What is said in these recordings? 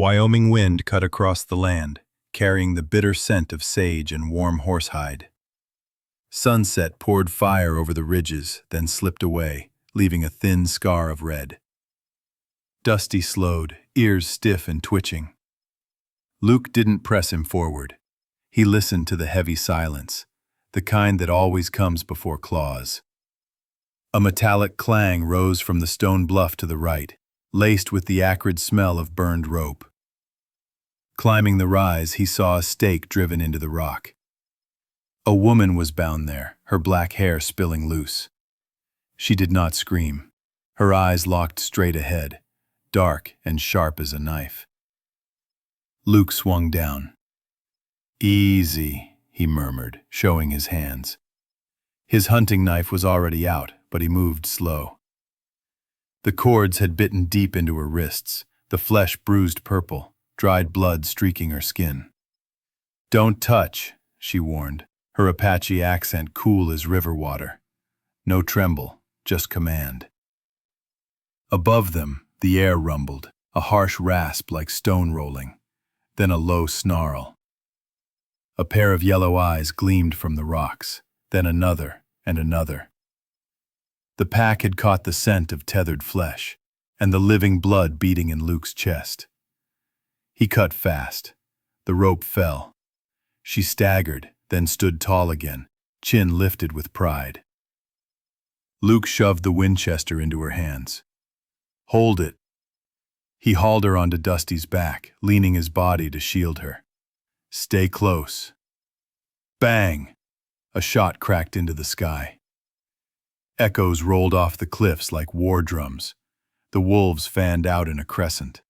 Wyoming wind cut across the land, carrying the bitter scent of sage and warm horsehide. Sunset poured fire over the ridges, then slipped away, leaving a thin scar of red. Dusty slowed, ears stiff and twitching. Luke didn't press him forward. He listened to the heavy silence, the kind that always comes before claws. A metallic clang rose from the stone bluff to the right, laced with the acrid smell of burned rope. Climbing the rise, he saw a stake driven into the rock. A woman was bound there, her black hair spilling loose. She did not scream. Her eyes locked straight ahead, dark and sharp as a knife. Luke swung down. "Easy," he murmured, showing his hands. His hunting knife was already out, but he moved slow. The cords had bitten deep into her wrists, the flesh bruised purple, dried blood streaking her skin. "Don't touch," she warned, her Apache accent cool as river water. No tremble, just command. Above them, the air rumbled, a harsh rasp like stone rolling, then a low snarl. A pair of yellow eyes gleamed from the rocks, then another and another. The pack had caught the scent of tethered flesh, and the living blood beating in Luke's chest. He cut fast. The rope fell. She staggered, then stood tall again, chin lifted with pride. Luke shoved the Winchester into her hands. "Hold it." He hauled her onto Dusty's back, leaning his body to shield her. "Stay close." Bang! A shot cracked into the sky. Echoes rolled off the cliffs like war drums. The wolves fanned out in a crescent.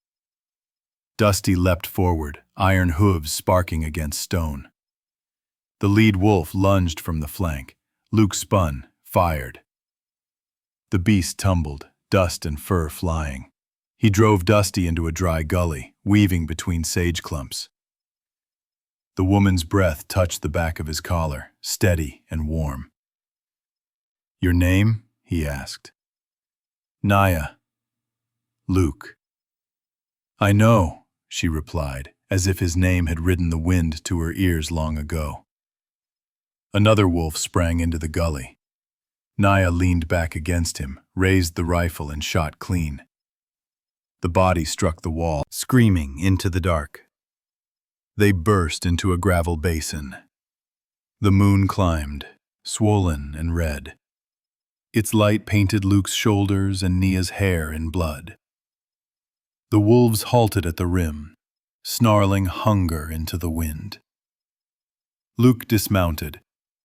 Dusty leapt forward, iron hooves sparking against stone. The lead wolf lunged from the flank. Luke spun, fired. The beast tumbled, dust and fur flying. He drove Dusty into a dry gully, weaving between sage clumps. The woman's breath touched the back of his collar, steady and warm. "Your name?" he asked. "Naya." "Luke." "I know," she replied, as if his name had ridden the wind to her ears long ago. Another wolf sprang into the gully. Naya leaned back against him, raised the rifle and shot clean. The body struck the wall, screaming into the dark. They burst into a gravel basin. The moon climbed, swollen and red. Its light painted Luke's shoulders and Nia's hair in blood. The wolves halted at the rim, snarling hunger into the wind. Luke dismounted,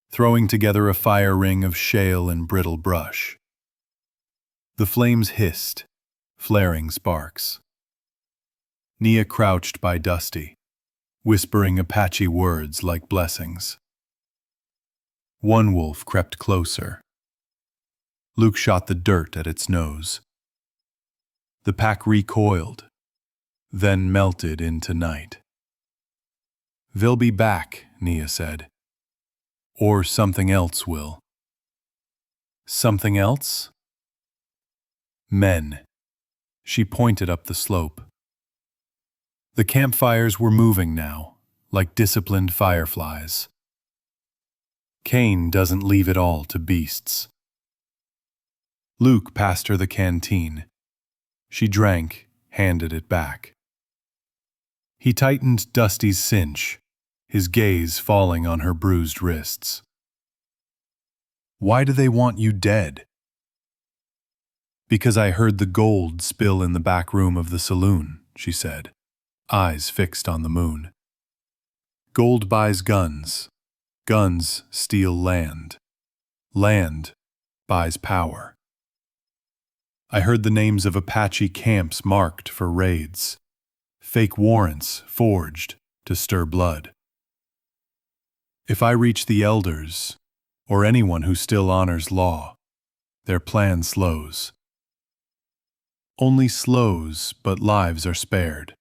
throwing together a fire ring of shale and brittle brush. The flames hissed, flaring sparks. Nia crouched by Dusty, whispering Apache words like blessings. One wolf crept closer. Luke shot the dirt at its nose. The pack recoiled, then melted into night. "They'll be back," Nia said. "Or something else will." "Something else?" "Men." She pointed up the slope. The campfires were moving now, like disciplined fireflies. Cain doesn't leave it all to beasts. Luke passed her the canteen. She drank, handed it back. He tightened Dusty's cinch, his gaze falling on her bruised wrists. "Why do they want you dead?" "Because I heard the gold spill in the back room of the saloon," she said, eyes fixed on the moon. "Gold buys guns. Guns steal land. Land buys power. I heard the names of Apache camps marked for raids. Fake warrants forged to stir blood. If I reach the elders, or anyone who still honors law, their plan slows. Only slows, but lives are spared."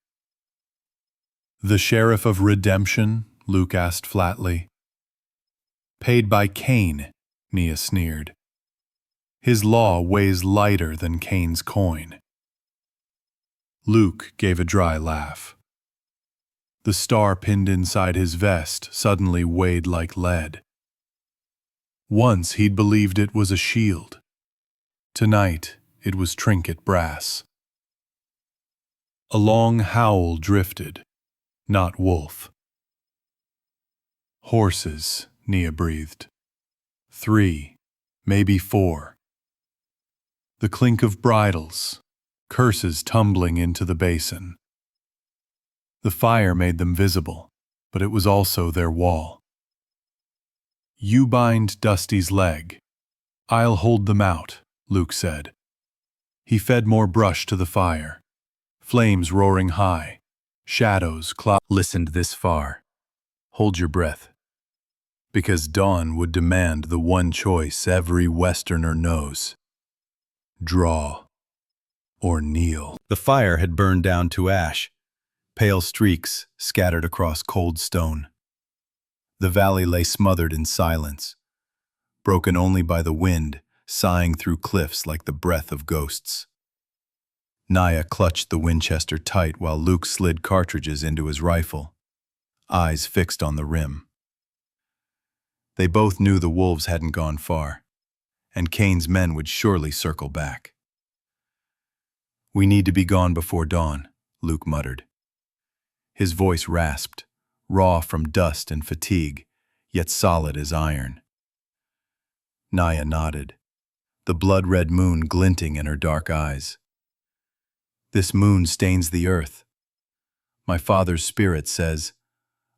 "The sheriff of redemption?" Luke asked flatly. "Paid by Cain," Nia sneered. "His law weighs lighter than Cain's coin." Luke gave a dry laugh. The star pinned inside his vest suddenly weighed like lead. Once he'd believed it was a shield. Tonight it was trinket brass. A long howl drifted, not wolf. Horses, Nia breathed. 3, maybe 4. The clink of bridles, curses tumbling into the basin. The fire made them visible, but it was also their wall. You bind Dusty's leg. I'll hold them out, Luke said. He fed more brush to the fire. Flames roaring high, shadows listened this far. Hold your breath. Because dawn would demand the one choice every Westerner knows. Draw or kneel. The fire had burned down to ash, pale streaks scattered across cold stone. The valley lay smothered in silence, broken only by the wind sighing through cliffs like the breath of ghosts. Nia clutched the Winchester tight while Luke slid cartridges into his rifle, eyes fixed on the rim. They both knew the wolves hadn't gone far, and Kane's men would surely circle back. We need to be gone before dawn, Luke muttered. His voice rasped, raw from dust and fatigue, yet solid as iron. Nia nodded, the blood-red moon glinting in her dark eyes. This moon stains the earth. My father's spirit says,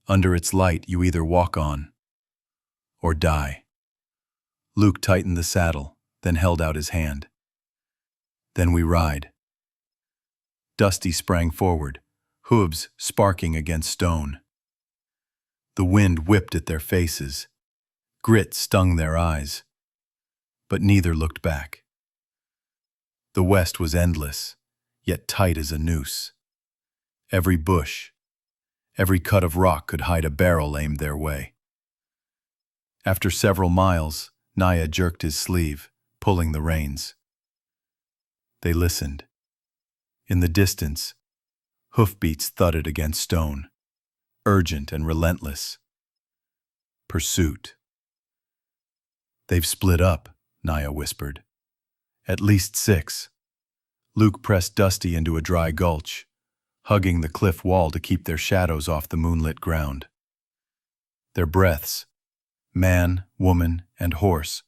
under its light you either walk on or die. Luke tightened the saddle, then held out his hand. Then we ride. Dusty sprang forward, hooves sparking against stone. The wind whipped at their faces. Grit stung their eyes. But neither looked back. The west was endless, yet tight as a noose. Every bush, every cut of rock could hide a barrel aimed their way. After several miles, Nia jerked his sleeve, pulling the reins. They listened. In the distance, hoofbeats thudded against stone, urgent and relentless. Pursuit. They've split up, Nia whispered. At least 6. Luke pressed Dusty into a dry gulch, hugging the cliff wall to keep their shadows off the moonlit ground. Their breaths, man, woman, and horse,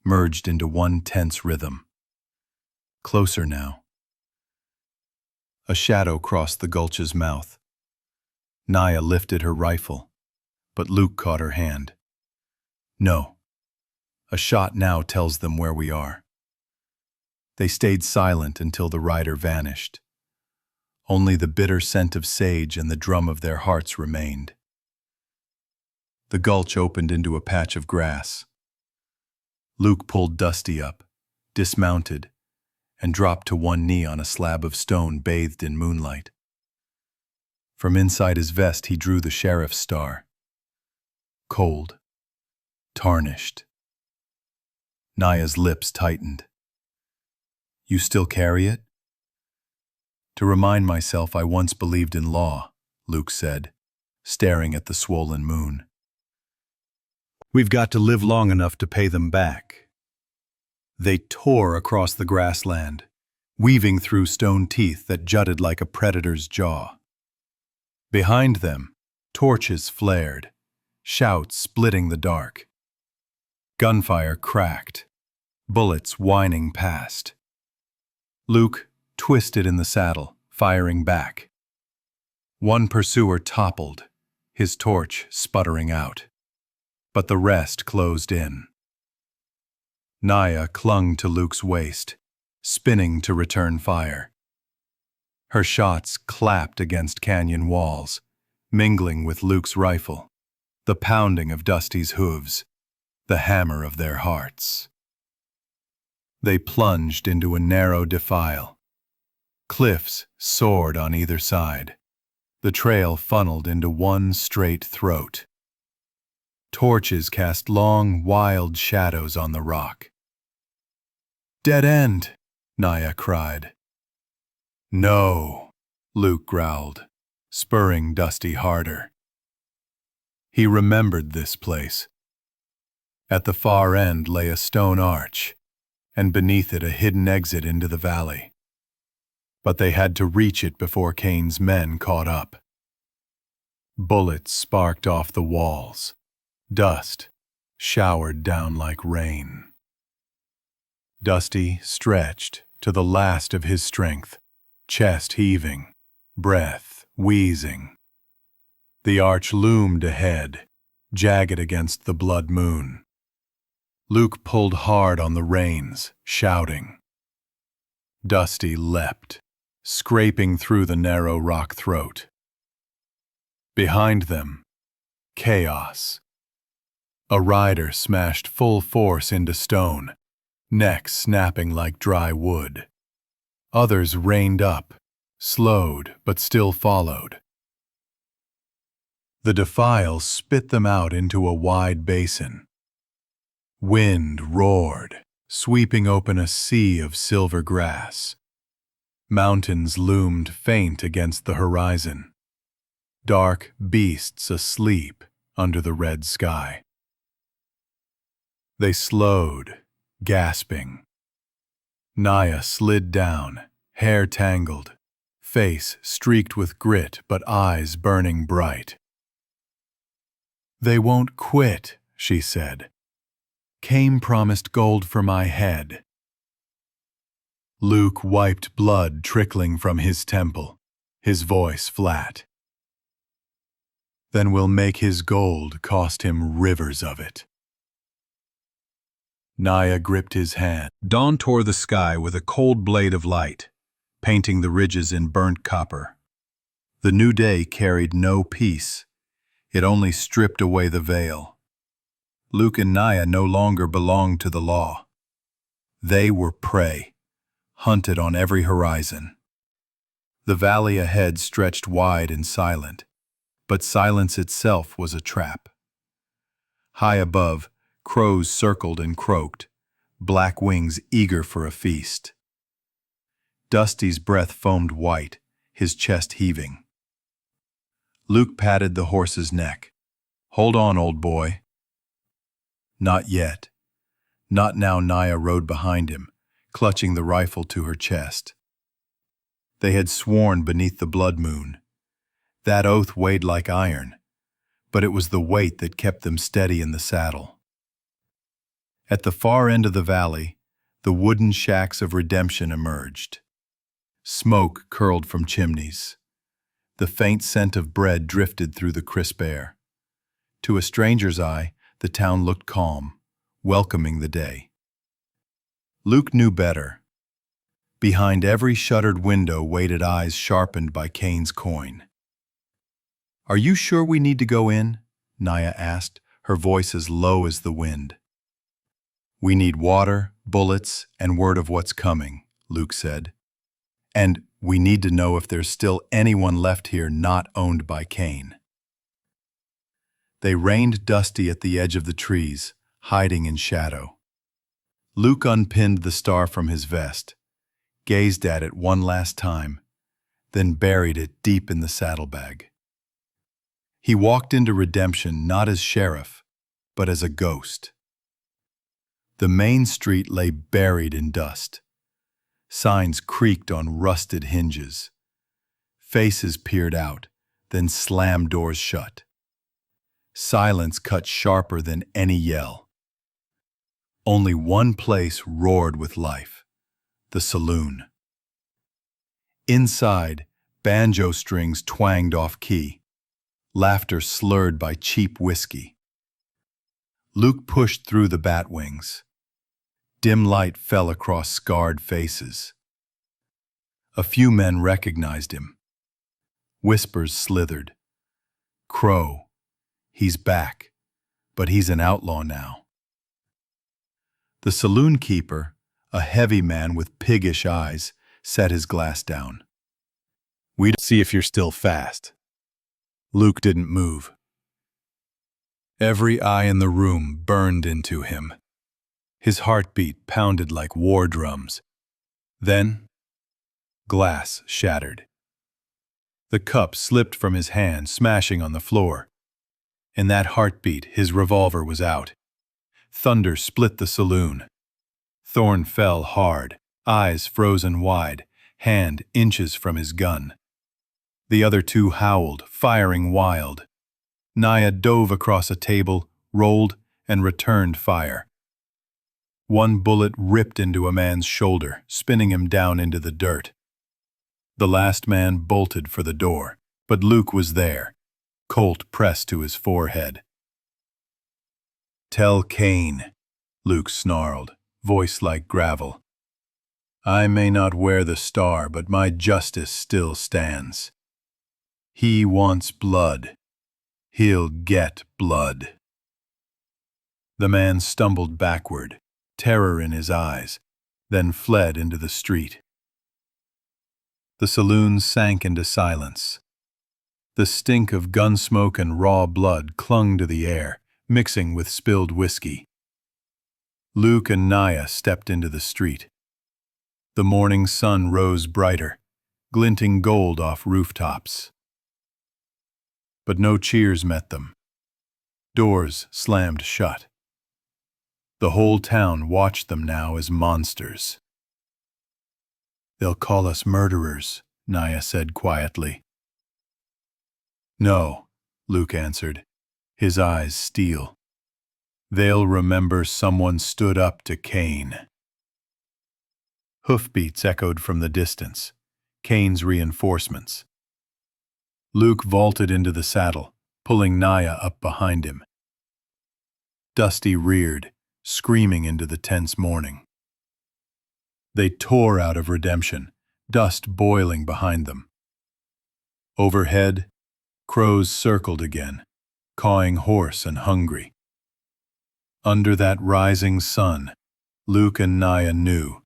merged into one tense rhythm. Closer now. A shadow crossed the gulch's mouth. Nia lifted her rifle, but Luke caught her hand. No. A shot now tells them where we are. They stayed silent until the rider vanished. Only the bitter scent of sage and the drum of their hearts remained. The gulch opened into a patch of grass. Luke pulled Dusty up, dismounted, and dropped to one knee on a slab of stone bathed in moonlight. From inside his vest he drew the sheriff's star. Cold, tarnished. Nia's lips tightened. You still carry it? To remind myself I once believed in law, Luke said, staring at the swollen moon. We've got to live long enough to pay them back. They tore across the grassland, weaving through stone teeth that jutted like a predator's jaw. Behind them, torches flared, shouts splitting the dark. Gunfire cracked, bullets whining past. Luke twisted in the saddle, firing back. One pursuer toppled, his torch sputtering out, but the rest closed in. Nia clung to Luke's waist, spinning to return fire. Her shots clapped against canyon walls, mingling with Luke's rifle, the pounding of Dusty's hooves, the hammer of their hearts. They plunged into a narrow defile. Cliffs soared on either side. The trail funneled into one straight throat. Torches cast long, wild shadows on the rock. Dead end, Nia cried. No, Luke growled, spurring Dusty harder. He remembered this place. At the far end lay a stone arch, and beneath it a hidden exit into the valley. But they had to reach it before Kane's men caught up. Bullets sparked off the walls. Dust showered down like rain. Dusty stretched to the last of his strength, chest heaving, breath wheezing. The arch loomed ahead, jagged against the blood moon. Luke pulled hard on the reins, shouting. Dusty leapt, scraping through the narrow rock throat. Behind them, chaos. A rider smashed full force into stone, neck snapping like dry wood. Others reined up, slowed but still followed. The defile spit them out into a wide basin. Wind roared, sweeping open a sea of silver grass. Mountains loomed faint against the horizon. Dark beasts asleep under the red sky. They slowed, gasping. Naya slid down, hair tangled, face streaked with grit but eyes burning bright. "They won't quit," she said. "Kane promised gold for my head." Luke wiped blood trickling from his temple, his voice flat. "Then we'll make his gold cost him rivers of it." Naya gripped his hand. Dawn tore the sky with a cold blade of light, painting the ridges in burnt copper. The new day carried no peace. It only stripped away the veil. Luke and Naya no longer belonged to the law. They were prey, hunted on every horizon. The valley ahead stretched wide and silent, but silence itself was a trap. High above, crows circled and croaked, black wings eager for a feast. Dusty's breath foamed white, his chest heaving. Luke patted the horse's neck. "Hold on, old boy." Not yet. Not now. Naya rode behind him, clutching the rifle to her chest. They had sworn beneath the blood moon. That oath weighed like iron, but it was the weight that kept them steady in the saddle. At the far end of the valley, the wooden shacks of redemption emerged. Smoke curled from chimneys. The faint scent of bread drifted through the crisp air. To a stranger's eye, the town looked calm, welcoming the day. Luke knew better. Behind every shuttered window waited eyes sharpened by Kane's coin. "Are you sure we need to go in?" Naya asked, her voice as low as the wind. "We need water, bullets, and word of what's coming," Luke said. "And we need to know if there's still anyone left here not owned by Kane." They reined Dusty at the edge of the trees, hiding in shadow. Luke unpinned the star from his vest, gazed at it one last time, then buried it deep in the saddlebag. He walked into redemption not as sheriff, but as a ghost. The main street lay buried in dust. Signs creaked on rusted hinges. Faces peered out, then slammed doors shut. Silence cut sharper than any yell. Only one place roared with life: the saloon. Inside, banjo strings twanged off-key, laughter slurred by cheap whiskey. Luke pushed through the batwings. Dim light fell across scarred faces. A few men recognized him. Whispers slithered. "Crow. He's back, but he's an outlaw now." The saloon keeper, a heavy man with piggish eyes, set his glass down. "We'd see if you're still fast." Luke didn't move. Every eye in the room burned into him. His heartbeat pounded like war drums. Then, glass shattered. The cup slipped from his hand, smashing on the floor. In that heartbeat, his revolver was out. Thunder split the saloon. Thorne fell hard, eyes frozen wide, hand inches from his gun. The other two howled, firing wild. Naya dove across a table, rolled, and returned fire. One bullet ripped into a man's shoulder, spinning him down into the dirt. The last man bolted for the door, but Luke was there, Colt pressed to his forehead. "Tell Cain," Luke snarled, voice like gravel. "I may not wear the star, but my justice still stands. He wants blood. He'll get blood." The man stumbled backward, terror in his eyes, then fled into the street. The saloon sank into silence. The stink of gun smoke and raw blood clung to the air, mixing with spilled whiskey. Luke and Naya stepped into the street. The morning sun rose brighter, glinting gold off rooftops. But no cheers met them. Doors slammed shut. The whole town watched them now as monsters. "They'll call us murderers," Naya said quietly. "No," Luke answered, his eyes steel. "They'll remember someone stood up to Cain." Hoofbeats echoed from the distance, Cain's reinforcements. Luke vaulted into the saddle, pulling Naya up behind him. Dusty reared, screaming into the tense morning. They tore out of redemption, dust boiling behind them. Overhead, crows circled again, cawing hoarse and hungry. Under that rising sun, Luke and Naya knew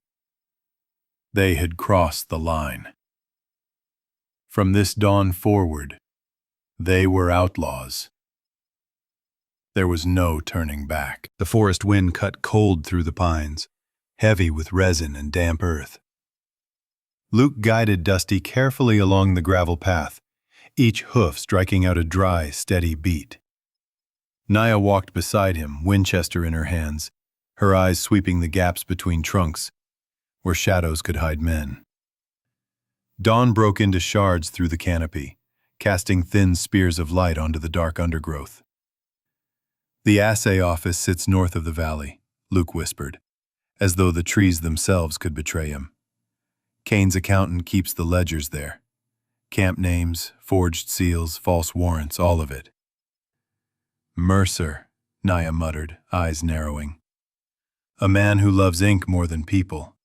they had crossed the line. From this dawn forward, they were outlaws. There was no turning back. The forest wind cut cold through the pines, heavy with resin and damp earth. Luke guided Dusty carefully along the gravel path, each hoof striking out a dry, steady beat. Naya walked beside him, Winchester in her hands, her eyes sweeping the gaps between trunks, where shadows could hide men. Dawn broke into shards through the canopy, casting thin spears of light onto the dark undergrowth. "The assay office sits north of the valley," Luke whispered, as though the trees themselves could betray him. "Cain's accountant keeps the ledgers there. Camp names, forged seals, false warrants, all of it." "Mercer," Naya muttered, eyes narrowing. "A man who loves ink more than people.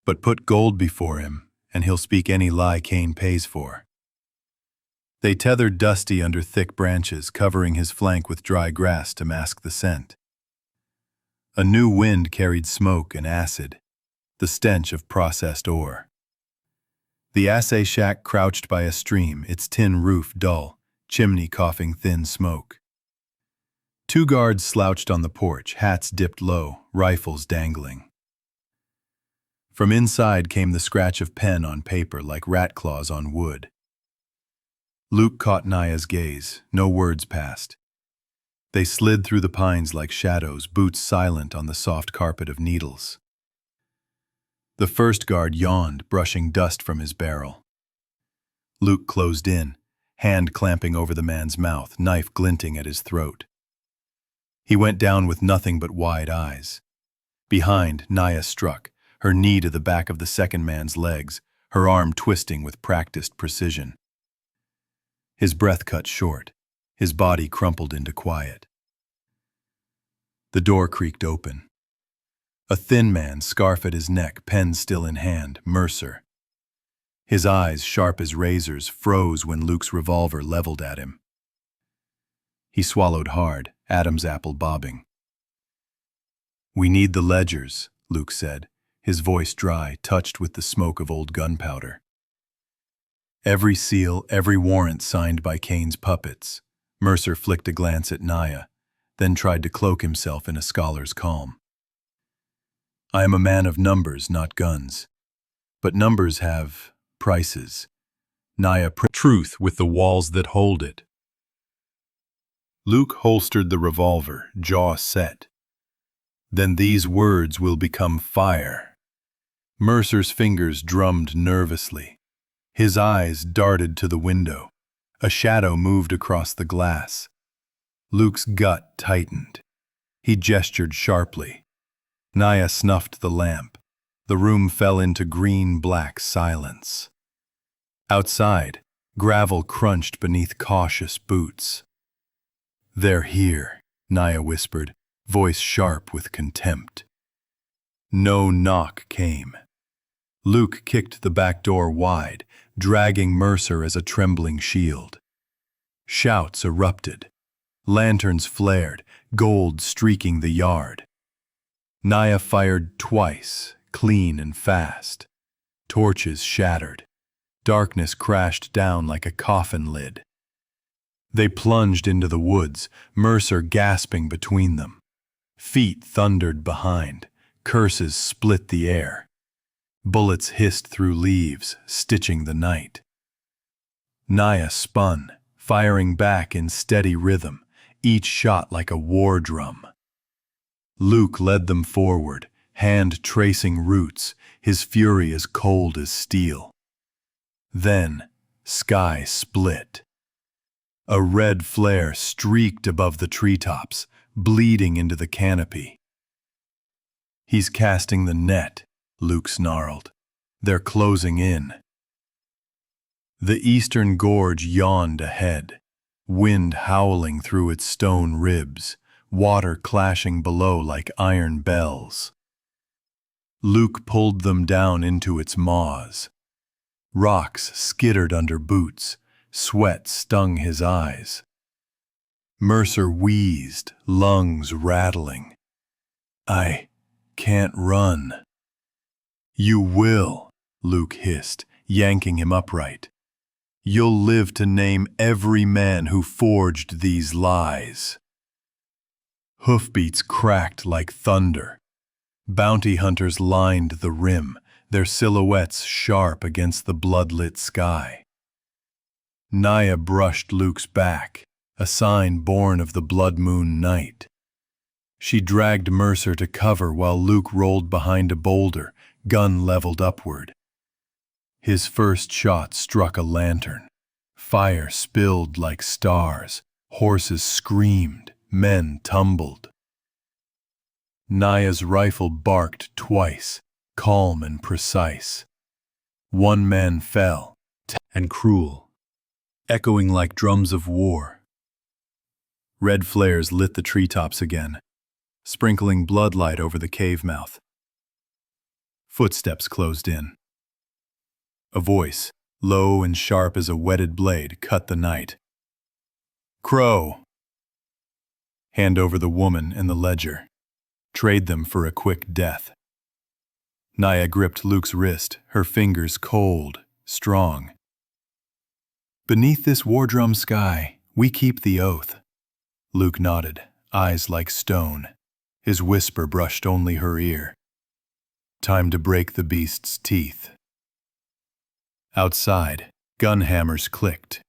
But put gold before him, and he'll speak any lie Cain pays for." They tethered Dusty under thick branches, covering his flank with dry grass to mask the scent. A new wind carried smoke and acid, the stench of processed ore. The assay shack crouched by a stream, its tin roof dull, chimney coughing thin smoke. Two guards slouched on the porch, hats dipped low, rifles dangling. From inside came the scratch of pen on paper like rat claws on wood. Luke caught Naya's gaze, no words passed. They slid through the pines like shadows, boots silent on the soft carpet of needles. The first guard yawned, brushing dust from his barrel. Luke closed in, hand clamping over the man's mouth, knife glinting at his throat. He went down with nothing but wide eyes. Behind, Naya struck, her knee to the back of the second man's legs, her arm twisting with practiced precision. His breath cut short, his body crumpled into quiet. The door creaked open. A thin man, scarf at his neck, pen still in hand, Mercer. His eyes, sharp as razors, froze when Luke's revolver leveled at him. He swallowed hard, Adam's apple bobbing. "We need the ledgers," Luke said, his voice dry, touched with the smoke of old gunpowder. "Every seal, every warrant signed by Cain's puppets." Mercer flicked a glance at Naya, then tried to cloak himself in a scholar's calm. "I am a man of numbers, not guns. But numbers have prices. Naya truth with the walls that hold it. Luke holstered the revolver, jaw set. Then these words will become fire. Mercer's fingers drummed nervously. His eyes darted to the window. A shadow moved across the glass. Luke's gut tightened. He gestured sharply. Naya snuffed the lamp. The room fell into green-black silence. Outside, gravel crunched beneath cautious boots. "They're here," Naya whispered, voice sharp with contempt. No knock came. Luke kicked the back door wide, dragging Mercer as a trembling shield. Shouts erupted. Lanterns flared, gold streaking the yard. Naya fired twice, clean and fast. Torches shattered. Darkness crashed down like a coffin lid. They plunged into the woods, Mercer gasping between them. Feet thundered behind. Curses split the air. Bullets hissed through leaves, stitching the night. Naya spun, firing back in steady rhythm, each shot like a war drum. Luke led them forward, hand tracing roots, his fury as cold as steel. Then, sky split. A red flare streaked above the treetops, bleeding into the canopy. "He's casting the net," Luke snarled. "They're closing in." The eastern gorge yawned ahead, wind howling through its stone ribs, water clashing below like iron bells. Luke pulled them down into its maws. Rocks skittered under boots, sweat stung his eyes. Mercer wheezed, lungs rattling. "I can't run." "You will," Luke hissed, yanking him upright. "You'll live to name every man who forged these lies." Hoofbeats cracked like thunder. Bounty hunters lined the rim, their silhouettes sharp against the blood-lit sky. Naya brushed Luke's back, a sign born of the blood moon night. She dragged Mercer to cover while Luke rolled behind a boulder, gun leveled upward. His first shot struck a lantern. Fire spilled like stars. Horses screamed. Men tumbled. Naya's rifle barked twice, calm and precise. One man fell, and cruel, echoing like drums of war. Red flares lit the treetops again, sprinkling bloodlight over the cave mouth. Footsteps closed in. A voice, low and sharp as a whetted blade, cut the night. "Crow!" "Hand over the woman and the ledger. Trade them for a quick death." Naya gripped Luke's wrist, her fingers cold, strong. "Beneath this war drum sky, we keep the oath." Luke nodded, eyes like stone. His whisper brushed only her ear. "Time to break the beast's teeth." Outside, gun hammers clicked.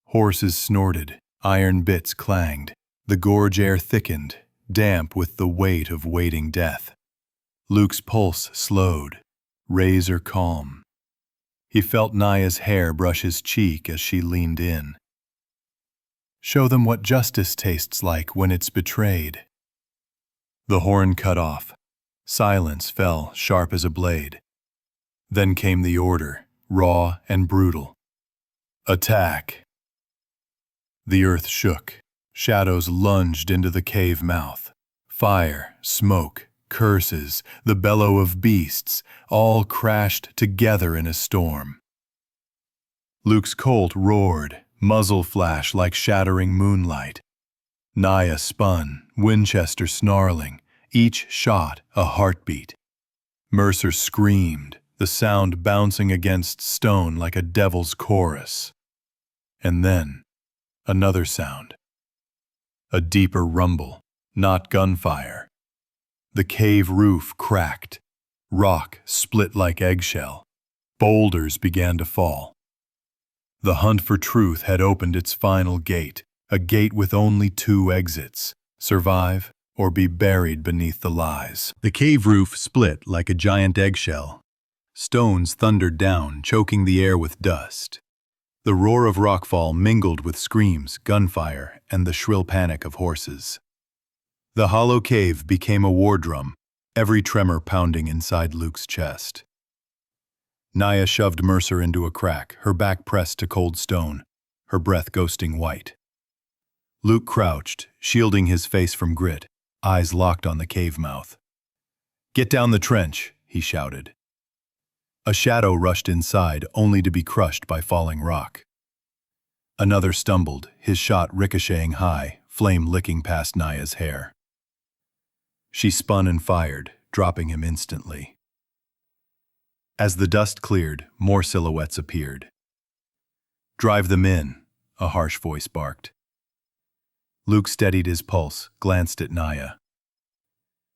Horses snorted, iron bits clanged. The gorge air thickened, damp with the weight of waiting death. Luke's pulse slowed, razor calm. He felt Naya's hair brush his cheek as she leaned in. "Show them what justice tastes like when it's betrayed." The horn cut off. Silence fell sharp as a blade. Then came the order, raw and brutal. "Attack!" The earth shook. Shadows lunged into the cave mouth. Fire, smoke, curses, the bellow of beasts, all crashed together in a storm. Luke's Colt roared, muzzle flash like shattering moonlight. Naya spun, Winchester snarling, each shot a heartbeat. Mercer screamed, the sound bouncing against stone like a devil's chorus. And then, another sound. A deeper rumble, not gunfire. The cave roof cracked. Rock split like eggshell. Boulders began to fall. The hunt for truth had opened its final gate, a gate with only two exits: survive or be buried beneath the lies. The cave roof split like a giant eggshell. Stones thundered down, choking the air with dust. The roar of rockfall mingled with screams, gunfire, and the shrill panic of horses. The hollow cave became a war drum, every tremor pounding inside Luke's chest. Naya shoved Mercer into a crack, her back pressed to cold stone, her breath ghosting white. Luke crouched, shielding his face from grit, eyes locked on the cave mouth. "Get down the trench," he shouted. A shadow rushed inside, only to be crushed by falling rock. Another stumbled, his shot ricocheting high, flame licking past Naya's hair. She spun and fired, dropping him instantly. As the dust cleared, more silhouettes appeared. "Drive them in," a harsh voice barked. Luke steadied his pulse, glanced at Naya.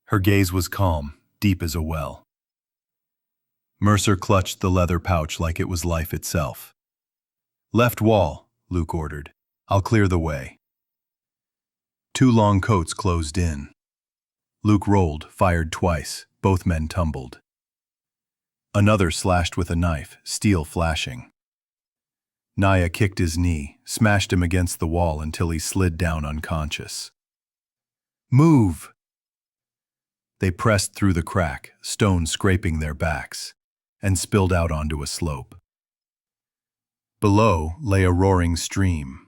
Her gaze was calm, deep as a well. Mercer clutched the leather pouch like it was life itself. "Left wall," Luke ordered. "I'll clear the way." Two long coats closed in. Luke rolled, fired twice. Both men tumbled. Another slashed with a knife, steel flashing. Naya kicked his knee, smashed him against the wall until he slid down unconscious. "Move!" They pressed through the crack, stone scraping their backs, and spilled out onto a slope. Below lay a roaring stream.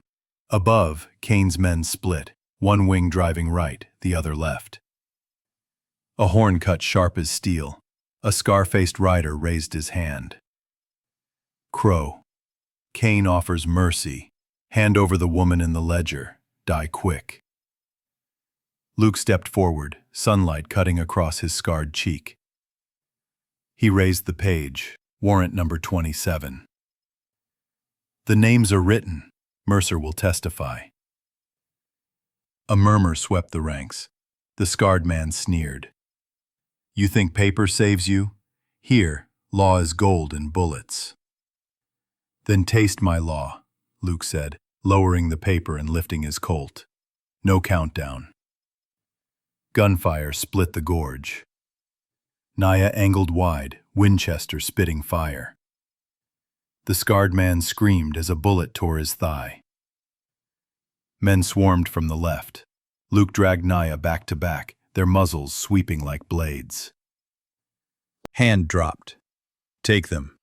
Above, Kane's men split, one wing driving right, the other left. A horn cut sharp as steel. A scar-faced rider raised his hand. "Crow. Kane offers mercy. Hand over the woman in the ledger. Die quick." Luke stepped forward, sunlight cutting across his scarred cheek. He raised the page, warrant number 27. "The names are written. Mercer will testify." A murmur swept the ranks. The scarred man sneered. "You think paper saves you? Here, law is gold and bullets." "Then taste my law," Luke said, lowering the paper and lifting his Colt. No countdown. Gunfire split the gorge. Naya angled wide, Winchester spitting fire. The scarred man screamed as a bullet tore his thigh. Men swarmed from the left. Luke dragged Naya back to back, their muzzles sweeping like blades. Hand dropped. "Take them."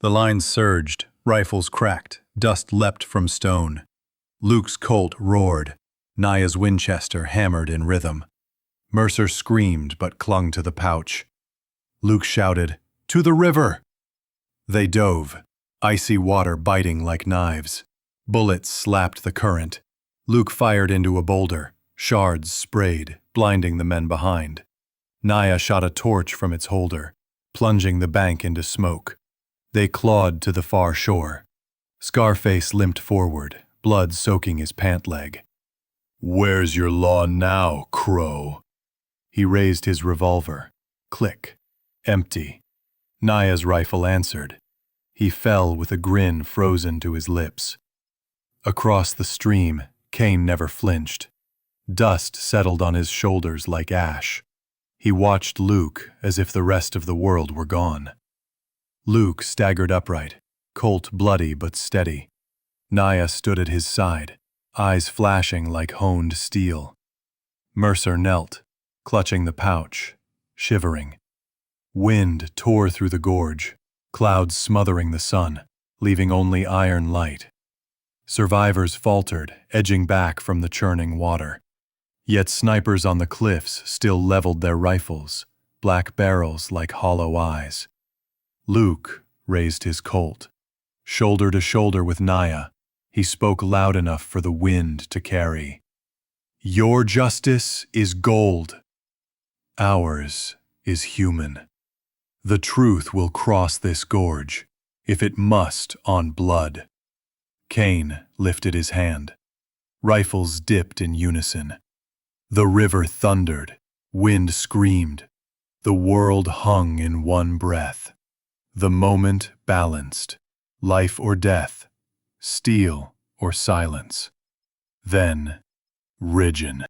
The lines surged, rifles cracked, dust leapt from stone. Luke's Colt roared. Naya's Winchester hammered in rhythm. Mercer screamed but clung to the pouch. Luke shouted, "To the river!" They dove, icy water biting like knives. Bullets slapped the current. Luke fired into a boulder. Shards sprayed, blinding the men behind. Naya shot a torch from its holder, plunging the bank into smoke. They clawed to the far shore. Scarface limped forward, blood soaking his pant leg. "Where's your law now, Crow?" He raised his revolver. Click. Empty. Naya's rifle answered. He fell with a grin frozen to his lips. Across the stream, Kane never flinched. Dust settled on his shoulders like ash. He watched Luke as if the rest of the world were gone. Luke staggered upright, Colt bloody but steady. Naya stood at his side, eyes flashing like honed steel. Mercer knelt, clutching the pouch, shivering. Wind tore through the gorge, clouds smothering the sun, leaving only iron light. Survivors faltered, edging back from the churning water. Yet snipers on the cliffs still leveled their rifles, black barrels like hollow eyes. Luke raised his Colt. Shoulder to shoulder with Naya, he spoke loud enough for the wind to carry. "Your justice is gold. Ours is human. The truth will cross this gorge, if it must on blood." Kane lifted his hand. Rifles dipped in unison. The river thundered, wind screamed. The world hung in one breath. The moment balanced, life or death, steel, or silence. Then, Ridgeon.